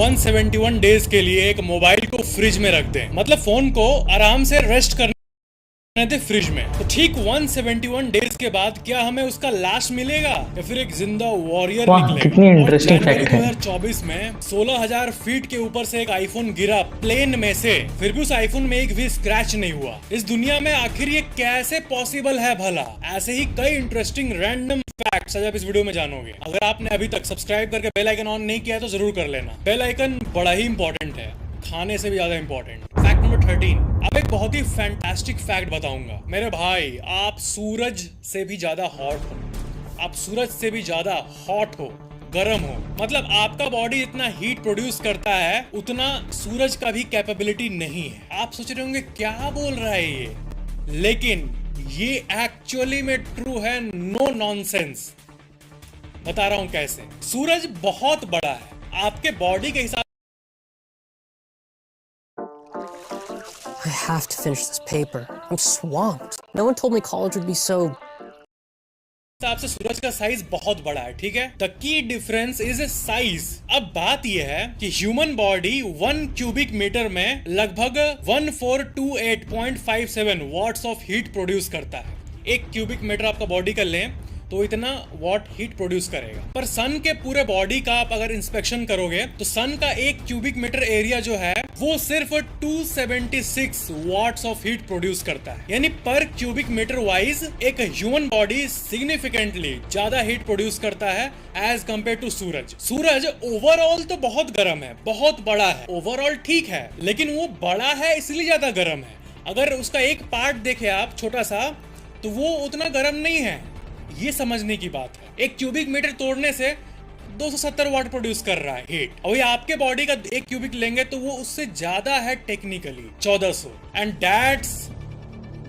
171 days के लिए एक मोबाइल को फ्रिज में रख दें, मतलब फोन को आराम से रेस्ट करने दे फ्रिज में, तो ठीक 171 डेज के बाद क्या हमें उसका लाश मिलेगा या फिर एक जिंदा वॉरियर निकलेगा? कितनी इंटरेस्टिंग फैक्ट है। 2024 में 16,000 फीट के ऊपर से एक आईफोन गिरा प्लेन में से, फिर भी उस आईफोन में एक भी स्क्रैच नहीं हुआ। इस दुनिया में आखिर ये कैसे पॉसिबल है भला? ऐसे ही कई इंटरेस्टिंग रैंडम फैक्ट्स आज आप इस वीडियो में जानोगे। अगर आपने अभी तक सब्सक्राइब करके बेल आइकन ऑन नहीं किया है तो जरूर कर लेना। बेल आइकन बड़ा ही इंपॉर्टेंट है, खाने से भी ज्यादा इंपॉर्टेंट। फैक्ट नंबर 13, अब एक बहुत ही फैंटास्टिक फैक्ट बताऊंगा। मेरे भाई, आप सूरज से भी ज्यादा हॉट हो, आप सूरज से भी ज्यादा हॉट हो, गर्म हो, मतलब आपका बॉडी इतना हीट प्रोड्यूस करता है उतना सूरज का भी कैपेबिलिटी नहीं है। आप सोच रहे होंगे क्या बोल रहा है ये, लेकिन ये एक्चुअली में ट्रू है, नो नॉनसेंस। बता रहा हूं कैसे। सूरज बहुत बड़ा है, आपके बॉडी के हिसाब I have to finish this paper. I'm swamped. No one told me college would be so... से सूरज का साइज बहुत बड़ा है, ठीक है। The key difference is size. अब बात यह है कि ह्यूमन बॉडी 1 क्यूबिक मीटर में लगभग 1428.57 वॉट्स ऑफ हीट प्रोड्यूस करता है। 1 क्यूबिक मीटर आपका बॉडी का लें तो इतना वॉट हीट प्रोड्यूस करेगा। पर सन के पूरे बॉडी का आप अगर इंस्पेक्शन करोगे तो सन का 1 क्यूबिक मीटर एरिया जो है वो सिर्फ 276 वॉट्स ऑफ हीट प्रोड्यूस करता है। यानी पर क्यूबिक मीटर वाइज एक ह्यूमन बॉडी सिग्निफिकेंटली ज्यादा हीट प्रोड्यूस करता है एज कंपेयर टू सूरज। सूरज ओवरऑल तो बहुत गर्म है, बहुत बड़ा है, ओवरऑल ठीक है, लेकिन वो बड़ा है इसलिए ज्यादा गर्म है। अगर उसका एक पार्ट देखे आप छोटा सा, तो वो उतना गर्म नहीं है। ये समझने की बात है। 1 क्यूबिक मीटर तोड़ने से 270 वाट प्रोड्यूस कर रहा है हीट। और ये आपके बॉडी का 1 क्यूबिक लेंगे तो वो उससे ज्यादा है, टेक्निकली 1400। एंड दैट्स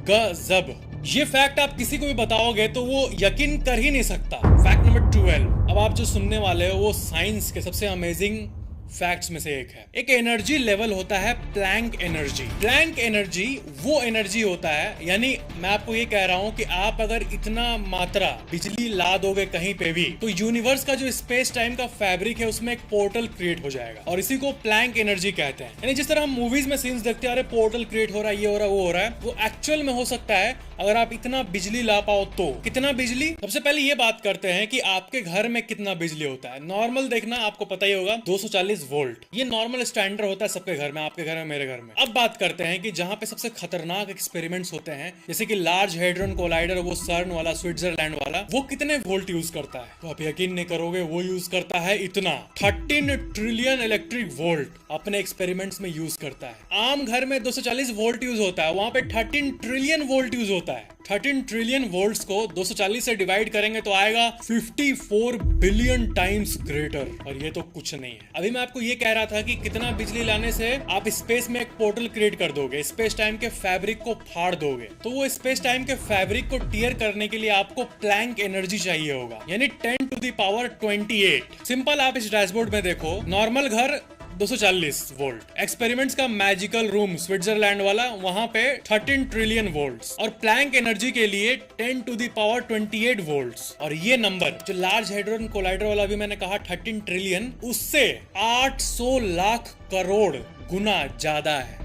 गजब। ये फैक्ट आप किसी को भी बताओगे तो वो यकीन कर ही नहीं सकता। फैक्ट नंबर 12, अब आप जो सुनने वाले हो वो साइंस के सबसे अमेजिंग फैक्ट्स में से एक है। एक एनर्जी लेवल होता है प्लैंक एनर्जी। प्लैंक एनर्जी वो एनर्जी होता है, यानी मैं आपको ये कह रहा हूँ कि आप अगर इतना मात्रा बिजली ला दोगे कहीं पे भी तो यूनिवर्स का जो स्पेस टाइम का फैब्रिक है उसमें एक पोर्टल क्रिएट हो जाएगा, और इसी को प्लैंक एनर्जी कहते हैं। यानी जिस तरह हम मूवीज में सीन्स देखते हैं, अरे पोर्टल क्रिएट हो रहा है, ये हो रहा है, वो हो रहा है, वो एक्चुअल में हो सकता है अगर आप इतना बिजली ला पाओ तो। कितना बिजली? सबसे पहले ये बात करते हैं कि आपके घर में कितना बिजली होता है। नॉर्मल देखना आपको पता ही होगा, 240 वोल्ट। ये नॉर्मल स्टैंडर्ड होता है सबके घर में, आपके घर में, मेरे घर में। अब बात करते हैं कि जहां पे सबसे खतरनाक एक्सपेरिमेंट्स होते हैं, जैसे कि लार्ज हेड्रॉन कोलाइडर, वो सर्न वाला, स्विट्जरलैंड वाला, वो कितने वोल्ट यूज करता है? तो आप यकीन नहीं करोगे, वो यूज करता है इतना 13 ट्रिलियन इलेक्ट्रिक वोल्ट अपने एक्सपेरिमेंट्स में यूज करता है। आम घर में 240 वोल्ट यूज होता है, वहां पे 13 ट्रिलियन वोल्ट यूज होता है। 13 ट्रिलियन वोल्ट्स को 240 से डिवाइड करेंगे तो आएगा 54 बिलियन टाइम्स ग्रेटर, और ये तो कुछ नहीं है। अभी मैं आपको ये कह रहा था कि कितना बिजली लाने से आप स्पेस में एक पोर्टल क्रिएट कर दोगे, स्पेस टाइम के फैब्रिक को फाड़ दोगे। तो वो स्पेस टाइम के फैब्रिक को टियर करने के लिए आपको प्लैंक एनर्जी चाहिए होगा, यानी 10 टू द पावर 28। सिंपल, आप इस डैशबोर्ड में देखो, नॉर्मल घर 240 वोल्ट, एक्सपेरिमेंट्स का मैजिकल रूम स्विट्जरलैंड वाला, वहां पे 13 ट्रिलियन वोल्ट्स, और प्लैंक एनर्जी के लिए 10 टू द पावर 28 वोल्ट्स। और ये नंबर जो लार्ज हेड्रॉन कोलाइडर वाला भी मैंने कहा 13 ट्रिलियन, उससे 800 लाख करोड़ गुना ज्यादा है।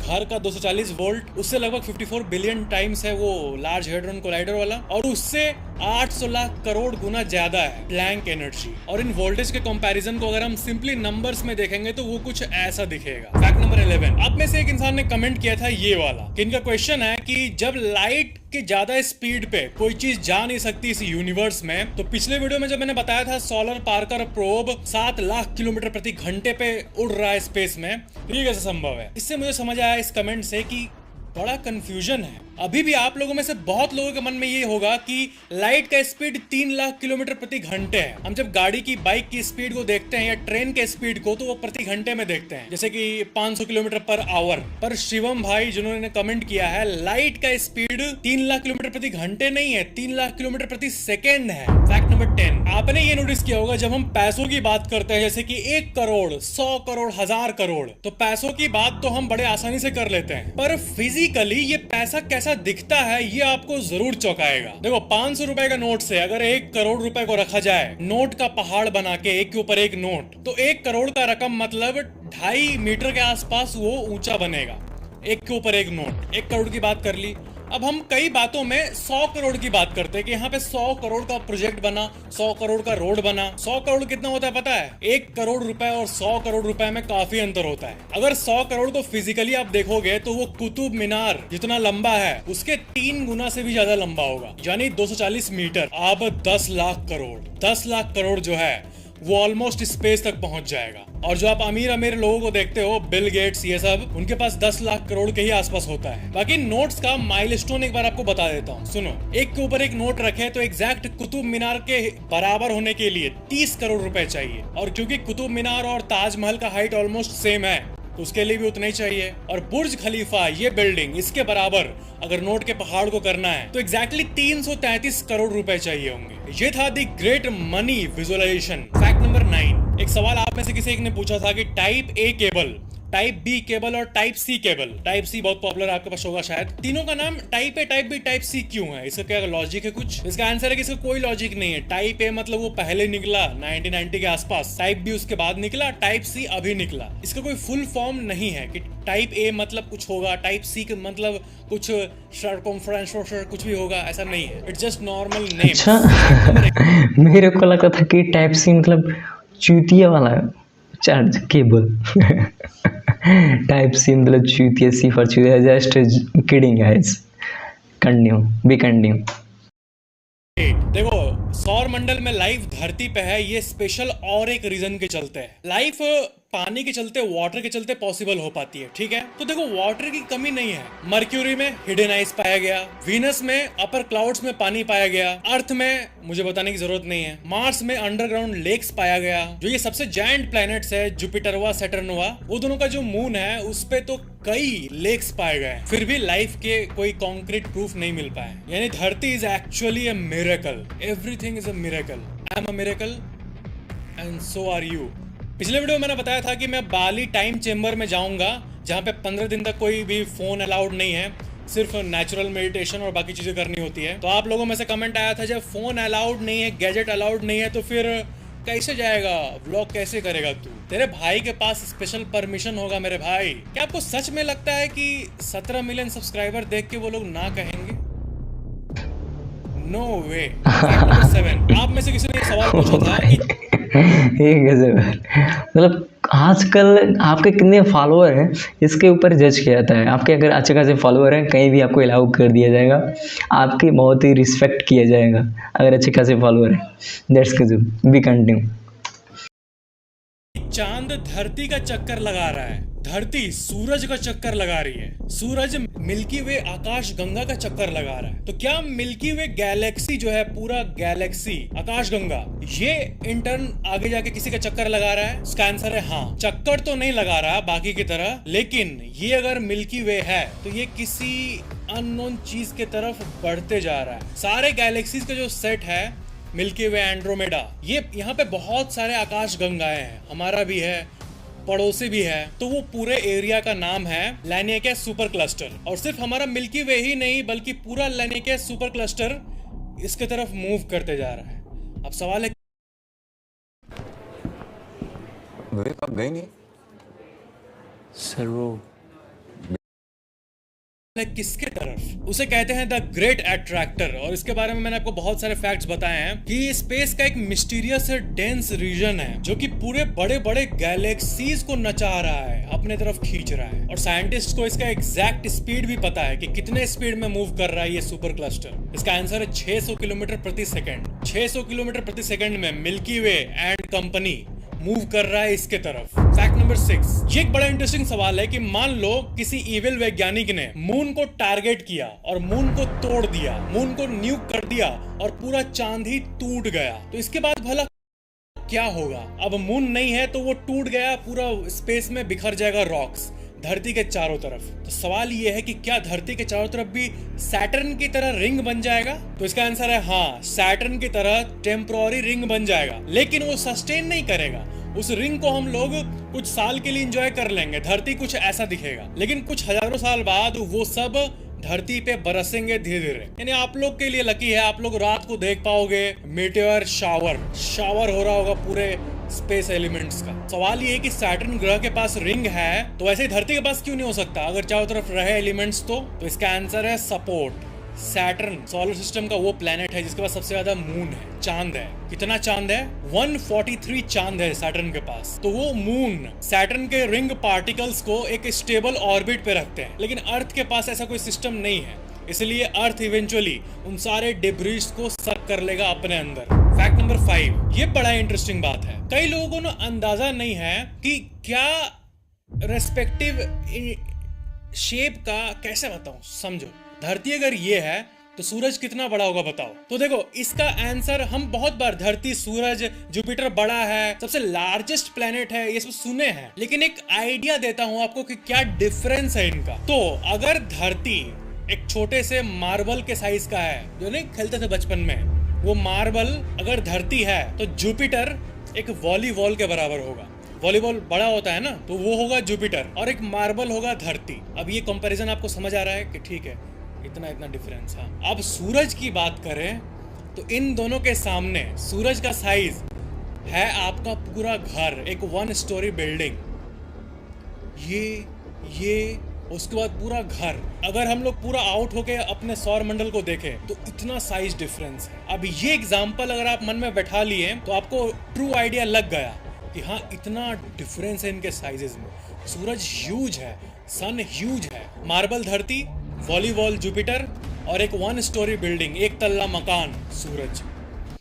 घर का 240 वोल्ट, उससे लगभग 54 बिलियन टाइम्स है वो लार्ज हेड्रॉन कोलाइडर वाला, और उससे 800 लाख करोड़ गुना ज्यादा है प्लैंक एनर्जी। और इन वोल्टेज के कंपैरिजन को अगर हम सिंपली नंबर्स में देखेंगे तो वो कुछ ऐसा दिखेगा। फैक्ट नंबर 11, आप में से एक इंसान ने कमेंट किया था ये वाला, कि इनका क्वेश्चन है कि जब लाइट के ज्यादा स्पीड पे कोई चीज जा नहीं सकती इस यूनिवर्स में, तो पिछले वीडियो में जब मैंने बताया था solar Parker probe 7 lakh kilometre प्रति घंटे पे उड़ रहा है स्पेस में, ये कैसे संभव है? इससे मुझे समझ आया इस कमेंट से कि बड़ा कंफ्यूजन है। अभी भी आप लोगों में से बहुत लोगों के मन में ये होगा कि लाइट का स्पीड 3 लाख किलोमीटर प्रति घंटे है। हम जब गाड़ी की, बाइक की स्पीड को देखते हैं या ट्रेन के स्पीड को, तो वो प्रति घंटे में देखते हैं, जैसे कि 500 किलोमीटर पर आवर। पर शिवम भाई जिन्होंने कमेंट किया है, लाइट का स्पीड 3 लाख किलोमीटर प्रति घंटे नहीं है, 3 लाख किलोमीटर प्रति सेकेंड है। फैक्ट नंबर 10, आपने ये नोटिस किया होगा जब हम पैसों की बात करते हैं, जैसे कि 1 करोड़, 100 करोड़, 1000 करोड़, तो पैसों की बात तो हम बड़े आसानी से कर लेते हैं, पर फिजिकली ये पैसा कैसा कैसा दिखता है ये आपको जरूर चौंकाएगा। देखो 500 रुपए का नोट से अगर 1 करोड़ रुपए को रखा जाए, नोट का पहाड़ बना के एक के ऊपर एक नोट, तो 1 करोड़ का रकम मतलब 2.5 मीटर के आसपास वो ऊंचा बनेगा। एक के ऊपर एक नोट। 1 करोड़ की बात कर ली। अब हम कई बातों में 100 करोड़ की बात करते हैं कि यहाँ पे 100 करोड़ का प्रोजेक्ट बना, 100 करोड़ का रोड बना। 100 करोड़ कितना होता है पता है? 1 करोड़ रुपए और 100 करोड़ रुपए में काफी अंतर होता है। अगर 100 करोड़ को फिजिकली आप देखोगे तो वो कुतुब मीनार जितना लंबा है उसके 3 गुना से भी ज्यादा लंबा होगा, यानी 240 मीटर। अब 10 लाख करोड़, 10 लाख करोड़ जो है वो ऑलमोस्ट स्पेस तक पहुंच जाएगा। और जो आप अमीर अमीर लोगों को देखते हो, बिल गेट्स, ये सब, उनके पास 10 लाख करोड़ के ही आसपास होता है। बाकी नोट्स का माइलस्टोन एक बार आपको बता देता हूँ, सुनो। एक के ऊपर एक नोट रखे तो एग्जैक्ट कुतुब मीनार के बराबर होने के लिए 30 करोड़ रुपए चाहिए। और क्योंकि कुतुब मीनार और ताजमहल का हाइट ऑलमोस्ट सेम है तो उसके लिए भी उतना ही चाहिए। और बुर्ज खलीफा, ये बिल्डिंग, इसके बराबर अगर नोट के पहाड़ को करना है तो एग्जैक्टली 333 करोड़ रुपए चाहिए होंगे। ये था the great money visualisation. Fact number 9। एक सवाल आप में से किसी एक ने पूछा था कि type A cable, type B cable और type C cable, type C बहुत पॉपुलर आपके पास होगा शायद, तीनों का नाम type A, type B, type C क्यों है? इसका क्या लॉजिक है कुछ? इसका आंसर है कि इसका कोई लॉजिक नहीं है। टाइप ए मतलब वो पहले निकला 1990 के आसपास, टाइप बी उसके बाद निकला, टाइप सी अभी निकला। इसका कोई फुल फॉर्म नहीं है कि टाइप ए मतलब कुछ होगा, टाइप सी का मतलब कुछ सर्कमफ्रेंस कुछ भी होगा, ऐसा नहीं है। It's just normal name. अच्छा मेरे को लगा था कि टाइप सी मतलब चूतिया वाला चार्ज केबल। टाइप सी मतलब चूतिया, सी फॉर चूतिया। Just kidding guys, continue. देखो सौर मंडल में लाइफ धरती पे है, ये स्पेशल और एक रीजन के चलते है। लाइफ पानी के चलते, वाटर के चलते पॉसिबल हो पाती है, ठीक है? तो देखो वाटर की कमी नहीं है। मर्क्यूरी में हिडन आइस पाया गया, वीनस में अपर क्लाउड्स में पानी पाया गया, अर्थ में मुझे बताने की जरूरत नहीं है, मार्स में अंडरग्राउंड लेक्स पाया गया। जो ये सबसे जायंट प्लैनेट्स है, जुपिटर हुआ, सैटर्न हुआ, वो दोनों का जो मून है उस पे तो कई लेक्स पाए गए, फिर भी लाइफ के कोई कॉन्क्रीट प्रूफ नहीं मिल पाए। यानी धरती is actually a miracle. Everything is a miracle. I am a miracle and so are you. पिछले वीडियो में मैंने बताया था कि मैं बाली टाइम चेंबर में जाऊंगा जहां पे 15 दिन तक कोई भी फोन अलाउड नहीं है, सिर्फ नेचुरल मेडिटेशन और बाकी चीजें करनी होती है। तो आप लोगों में से कमेंट आया था जब फोन अलाउड नहीं है, गैजेट अलाउड नहीं है, तो फिर कैसे जाएगा, व्लॉग कैसे करेगा तू? तेरे भाई के पास स्पेशल परमिशन होगा मेरे भाई। क्या आपको सच में लगता है कि 17 मिलियन सब्सक्राइबर देख के वो लोग ना कहेंगे? नो वे। 7 आप में से किसी ने सवाल पूछा था कि एक गजब है। मतलब आजकल आपके कितने फॉलोअर हैं इसके ऊपर जज किया जाता है। आपके अगर अच्छे खासे फॉलोअर हैं, कहीं भी आपको अलाउ कर दिया जाएगा, आपकी बहुत ही रिस्पेक्ट किया जाएगा अगर अच्छे खासे फॉलोअर हैं। दैट्स गजब। B continue. चांद धरती का चक्कर लगा रहा है, धरती सूरज का चक्कर लगा रही है, सूरज मिल्की वे आकाश गंगा का चक्कर लगा रहा है। तो क्या मिल्की वे गैलेक्सी जो है, पूरा गैलेक्सी आकाश गंगा, ये इंटर्न आगे जाके किसी का चक्कर लगा रहा है? इसका आंसर है हाँ। चक्कर तो नहीं लगा रहा बाकी की तरह, लेकिन ये अगर मिल्की वे है तो ये किसी अननोन चीज के तरफ बढ़ते जा रहा है। सारे गैलेक्सीज का जो सेट है, मिल्की वे, एंड्रोमेडा, ये यहाँ पे बहुत सारे आकाश गंगाएं हैं, हमारा भी है, पड़ोसी भी है। तो वो पूरे एरिया का नाम है लैनियकेस सुपर क्लस्टर। और सिर्फ हमारा मिल्की वे ही नहीं बल्कि पूरा लैनियकेस सुपर क्लस्टर इसके तरफ मूव करते जा रहा है। अब सवाल है विवेक आप गए नहीं? सर वो किसके तरफ? उसे कहते हैं द ग्रेट अट्रैक्टर। और इसके बारे में मैंने आपको बहुत सारे फैक्ट्स बताए हैं कि ये स्पेस का एक मिस्टीरियस डेंस रीजन है जो कि पूरे बड़े बड़े गैलेक्सीज को नचा रहा है, अपने तरफ खींच रहा है। और साइंटिस्ट को इसका एग्जैक्ट स्पीड भी पता है कि कितने स्पीड में मूव कर रहा है ये सुपर क्लस्टर। इसका आंसर है 600 किलोमीटर प्रति सेकेंड। 600 किलोमीटर प्रति सेकेंड में milky way and company move कर रहा है इसके तरफ। Fact number 6। ये एक बड़ा इंटरेस्टिंग सवाल है कि मान लो किसी इविल वैज्ञानिक ने मून को टारगेट किया और मून को तोड़ दिया, मून को न्यूक कर दिया और पूरा चांद ही टूट गया, तो इसके बाद भला क्या होगा? अब मून नहीं है तो वो टूट गया, पूरा स्पेस में बिखर जाएगा रॉक्स धरती के चारों तरफ। तो सवाल ये है कि क्या धरती के चारों तरफ भी सैटर्न की तरह रिंग बन जाएगा? तो इसका आंसर है हाँ, सैटर्न की तरह टेम्पोररी रिंग बन जाएगा, लेकिन वो सस्टेन नहीं करेगा। उस रिंग को हम लोग कुछ साल के लिए एंजॉय कर लेंगे, धरती कुछ ऐसा दिखेगा, लेकिन कुछ हजारों साल बाद वो सब धरती पे बरसेंगे धीरे धीरे। यानी आप लोग के लिए लकी है, आप लोग रात को देख पाओगे मीटियोर शावर हो रहा होगा पूरे स्पेस एलिमेंट्स का। सवाल ये है कि सैटर्न ग्रह के पास रिंग है तो वैसे ही धरती के पास क्यों नहीं हो सकता अगर चारों तरफ रहे एलिमेंट्स तो इसका आंसर है सपोर्ट। सैटर्न सोलर सिस्टम का वो प्लेनेट है जिसके पास सबसे ज्यादा मून है, चांद है। कितना चांद है? 143 चांद है सैटर्न के पास। तो वो मून सैटर्न के रिंग पार्टिकल्स को एक स्टेबल ऑर्बिट पे रखते हैं, लेकिन अर्थ के पास ऐसा कोई सिस्टम नहीं है, इसलिए अर्थ इवेंचुअली उन सारे डिब्रीज को सक कर लेगा अपने अंदर। फैक्ट नंबर 5, ये बड़ा इंटरेस्टिंग बात है। कई लोगों को ना अंदाजा नहीं है कि क्या रेस्पेक्टिव शेप का कैसे बताऊं, समझो। धरती अगर ये है तो सूरज कितना बड़ा होगा बताओ। तो देखो इसका आंसर हम बहुत बार धरती, सूरज, जुपिटर बड़ा है, सबसे लार्जेस्ट प्लेनेट है, ये सब सुने हैं, लेकिन एक आइडिया देता हूं आपको कि क्या डिफरेंस है इनका। तो अगर धरती एक छोटे से मार्बल के साइज का है, जो नहीं खेलते थे बचपन में, वो मार्बल अगर धरती है तो जुपिटर एक वॉलीबॉल के बराबर होगा। वॉलीबॉल बड़ा होता है ना, तो वो होगा जुपिटर और एक मार्बल होगा धरती। अब ये कंपैरिजन आपको समझ आ रहा है कि ठीक है इतना डिफरेंस। हाँ, अब सूरज की बात करें तो इन दोनों के सामने सूरज का साइज है आपका पूरा घर, एक 1 स्टोरी बिल्डिंग। ये उसके बाद पूरा घर। अगर हम लोग पूरा आउट होके अपने सौर मंडल को देखें तो इतना साइज डिफरेंस है। अब ये एग्जांपल अगर आप मन में बैठा लिए तो आपको ट्रू आइडिया लग गया कि हाँ इतना डिफरेंस है इनके साइजेस में। सूरज ह्यूज है, सन ह्यूज है, मार्बल धरती, वॉलीबॉल जुपिटर और एक 1 स्टोरी बिल्डिंग, एक तल्ला मकान सूरज।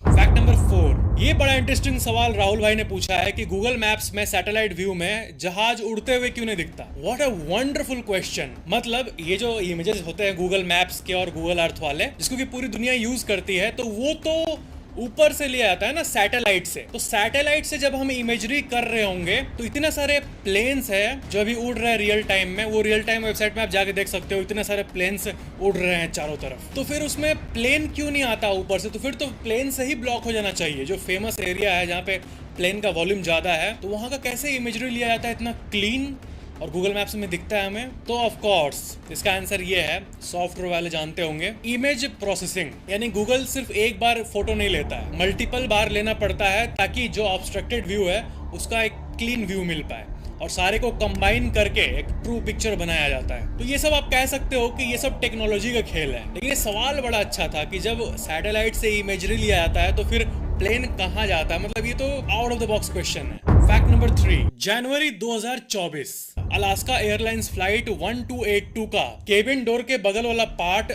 फैक्ट नंबर 4, ये बड़ा इंटरेस्टिंग सवाल राहुल भाई ने पूछा है कि गूगल मैप्स में सैटेलाइट व्यू में जहाज उड़ते हुए क्यों नहीं दिखता। What a wonderful question. मतलब ये जो इमेजेस होते हैं गूगल मैप्स के और गूगल अर्थ वाले, जिसको कि पूरी दुनिया यूज करती है, तो वो तो ऊपर से लिया जाता है ना सैटेलाइट से। तो सैटेलाइट से जब हम इमेजरी कर रहे होंगे तो इतने सारे प्लेन्स है जो अभी उड़ रहे हैं रियल टाइम में, वो रियल टाइम वेबसाइट में आप जाके देख सकते हो, इतने सारे प्लेन्स उड़ रहे हैं चारों तरफ। तो फिर उसमें प्लेन क्यों नहीं आता ऊपर से? तो फिर तो प्लेन से ही ब्लॉक हो जाना चाहिए। जो फेमस एरिया है जहाँ पे प्लेन का वॉल्यूम ज्यादा है, तो वहाँ का कैसे इमेजरी लिया जाता है इतना क्लीन और गूगल मैप्स में दिखता है हमें? तो ऑफ कोर्स इसका आंसर ये है, सॉफ्टवेयर वाले जानते होंगे, इमेज प्रोसेसिंग। यानी गूगल सिर्फ एक बार फोटो नहीं लेता है, मल्टीपल बार लेना पड़ता है ताकि जो ऑब्स्ट्रक्टेड व्यू है उसका एक क्लीन व्यू मिल पाए और सारे को कंबाइन करके एक ट्रू पिक्चर बनाया जाता है। तो ये सब आप कह सकते हो कि ये सब टेक्नोलॉजी का खेल है, लेकिन ये सवाल बड़ा अच्छा था कि जब सैटेलाइट से इमेजरी लिया जाता है तो फिर प्लेन कहाँ जाता है? मतलब ये तो out of the box question है। फैक्ट नंबर 3, जनवरी 2024 अलास्का एयरलाइंस फ्लाइट 1282 का केबिन डोर के बगल वाला पार्ट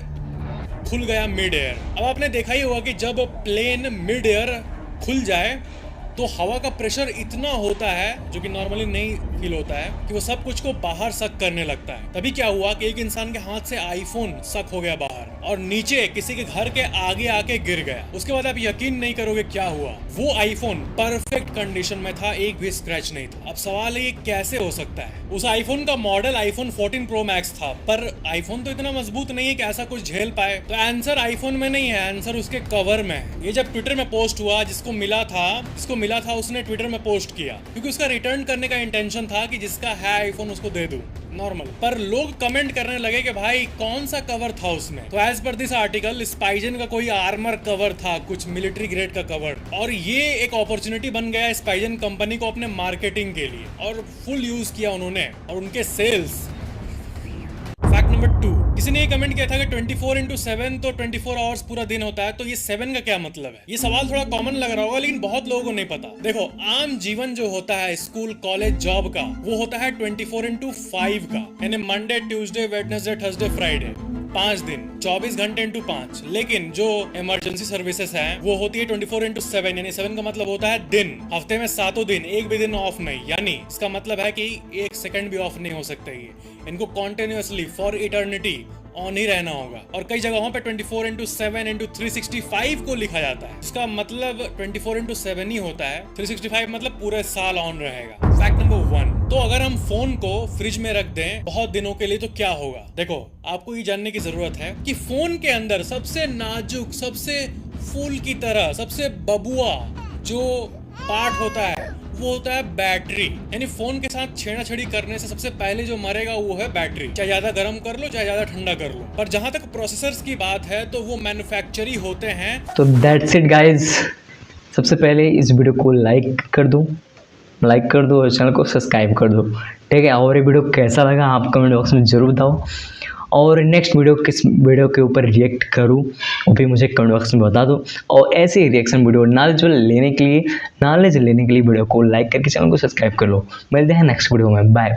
खुल गया मिड एयर। अब आपने देखा ही होगा कि जब प्लेन मिड एयर खुल जाए तो हवा का प्रेशर इतना होता है जो कि नॉर्मली नहीं फील होता है, कि वो सब कुछ को बाहर सक करने लगता है। तभी क्या हुआ कि एक इंसान के हाथ से आईफोन सक हो गया बाहर और नीचे किसी के घर के आगे आके गिर गया। उसके बाद आप यकीन नहीं करोगे क्या हुआ, वो आईफोन परफेक्ट कंडीशन में था, एक भी स्क्रैच नहीं था। अब सवाल है ये कैसे हो सकता है? उस आईफोन का मॉडल आईफोन 14 प्रो मैक्स था, पर आईफोन तो इतना मजबूत नहीं है कि ऐसा कुछ झेल पाए। तो आंसर आईफोन में नहीं है, आंसर उसके कवर में है। ये जब ट्विटर में पोस्ट हुआ, जिसको मिला था उसने ट्विटर में पोस्ट किया, क्योंकि उसका रिटर्न करने का इंटेंशन था कि जिसका है आईफोन उसको दे दूं नॉर्मल। पर लोग कमेंट करने लगे कि भाई कौन सा कवर था उसमें। तो एज पर दिस आर्टिकल स्पाइजन का कोई आर्मर कवर था, कुछ मिलिट्री ग्रेड का कवर, और ये एक अपॉर्चुनिटी बन गया स्पाइजन कंपनी को अपने मार्केटिंग के लिए, और फुल यूज किया उन्होंने और उनके सेल्स। फैक्ट नंबर 2, किसी ने ये कमेंट किया था कि 24/7 तो 24 आवर्स पूरा दिन होता है, तो ये 7 का क्या मतलब है? ये सवाल थोड़ा कॉमन लग रहा होगा, लेकिन बहुत लोगों को नहीं पता। देखो, आम जीवन जो होता है स्कूल, कॉलेज, जॉब का, वो होता है 24/5 का, यानी Monday, Tuesday, Wednesday, Thursday, Friday, 5 दिन, 24 घंटे इंटू 5। लेकिन जो इमरजेंसी सर्विसेज हैं वो होती है 24/7, यानी 7 का मतलब होता है दिन। हफ्ते में 7 दिन, एक भी दिन ऑफ नहीं, यानी इसका मतलब है कि 1 सेकंड भी ऑफ नहीं हो सकता। ये इनको कॉन्टिन्यूअसली फॉर इटर्निटी ऑन ही रहना होगा। और कई जगहों पे 24/7/365 को लिखा जाता है, इसका मतलब 24/7 ही होता है। 365 मतलब पूरे साल ऑन रहेगा। फैक्ट नंबर 1, तो अगर हम फोन को फ्रिज में रख दें बहुत दिनों के लिए तो क्या होगा? देखो, आपको ये जानने की जरूरत है कि फोन के अंदर सबसे नाजुक, सबसे फूल की तरह, सबसे बबुआ जो पार्ट होता है वो होता है बैटरी। यानी फोन के साथ छेड़ाछेड़ी करने से सबसे पहले जो मरेगा वो है बैटरी। चाहे ज्यादा गर्म कर लो, चाहे ज्यादा ठंडा कर लो। पर जहां तक प्रोसेसर्स की बात है तो वो मैन्युफैक्चर होते हैं। तो दैट्स इट गाइज। सबसे पहले इस वीडियो को लाइक कर दो और चैनल को सब्सक्राइब कर दो, ठीक है। और ये वीडियो कैसा लगा आप कमेंट बॉक्स में ज़रूर बताओ, और नेक्स्ट वीडियो किस वीडियो के ऊपर रिएक्ट करूं वो भी मुझे कमेंट बॉक्स में बता दो। और ऐसे ही रिएक्शन वीडियो नॉलेज लेने के लिए वीडियो को लाइक करके चैनल को सब्सक्राइब कर लो। मिलते हैं नेक्स्ट वीडियो में, बाय।